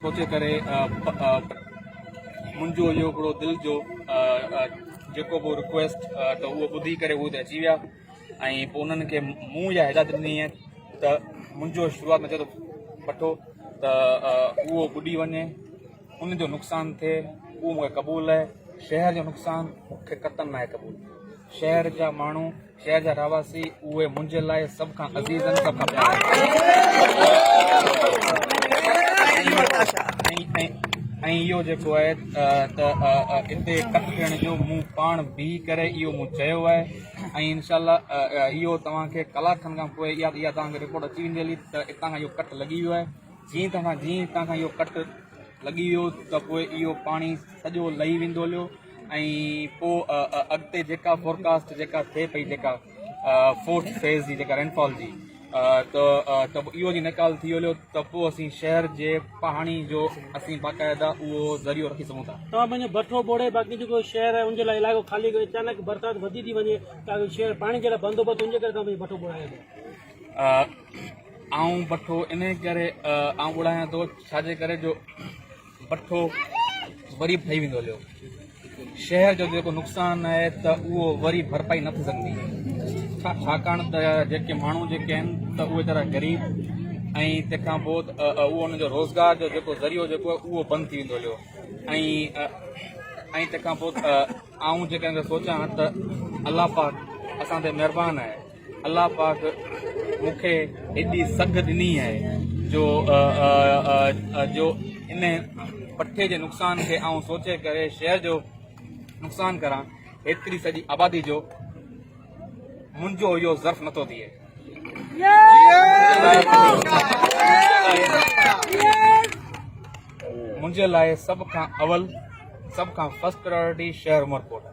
सोचे करे मुंहिंजो इहो हिकिड़ो दिलि जो जेको बि रिक्वेस्ट त उहो ॿुधी करे उहे त अची विया ऐं पोइ उन्हनि खे मूं इहा हिदायत ॾिनी आहे त मुंहिंजो शुरूआति में चए थो वठो त उहो ॿुॾी वञे, उनजो नुक़सानु थिए उहो मूंखे क़बूलु आहे। शहर जो नुक़सानु मूंखे क़तन न आहे क़बूलु। शहर जा माण्हू, शहर जा रहवासी उहे मुंहिंजे लाइ सभ खां अज़ीज़ आहिनि, सभ खां प्यारा आहिनि। ऐं इहो जेको आहे त हिते कट थियण जो मूं पाण बीह करे इहो मूं चयो आहे ऐं इनशाला इहो तव्हांखे कलाक खनि खां पोइ इहा तव्हांखे रिपोर्ट अची वेंदी हली त हितां खां इहो कट लॻी वियो आहे। जीअं हितां खां इहो कट लॻी वियो त पोइ इहो पाणी सॼो लही वेंदो हलियो ऐं पोइ अॻिते जेका फोरकास्ट जेका थिए पई जेका फोर्थ फेज़ जी जेका रेनफॉल जी त इहो जी निकाल थी हलियो त पोइ असीं शहर जे पाणी जो असीं बाक़ाइदा उहो ज़रियो रखी सघूं था। तव्हां पंहिंजो भठो बोड़े बाक़ी जेको शहर आहे उनजे लाइ इलाइक़ो ख़ाली कयो, अचानक बरसाति वधी थी वञे त शहर पाणी जे लाइ बंदोबस्तु उनजे करे तव्हां पंहिंजो भठो बोड़ायो थो। आऊं भठो इन करे आऊं ॿुधायां थो छाजे करे जो भठो वरी ठही वेंदो हलियो। शहर जो जेको नुक़सानु आहे त उहो वरी भरपाई न थी सघंदी छाकाणि त जेके माण्हू जेके आहिनि त उहे तरह ग़रीब ऐं तंहिंखां पोइ उहो हुनजो रोज़गार जो जेको ज़रियो जेको आहे उहो बंदि थी वेंदो हलियो ऐं तंहिंखां पोइ आऊं जेके सोचां त अलाह पाक असां ते महिरबान आहे। अलाह पाक मूंखे हेॾी सघ ॾिनी आहे जो इन पठे जे नुक़सान खे आऊं सोचे करे शहर जो नुक़सानु करां, हेतिरी सॼी आबादी जो मुंहिंजो इहो ज़र्फ़ नथो थिए। मुंहिंजे लाइ सभ खां अवल, सभ खां फर्स्ट प्रायोरिटी शहर उमरकोट।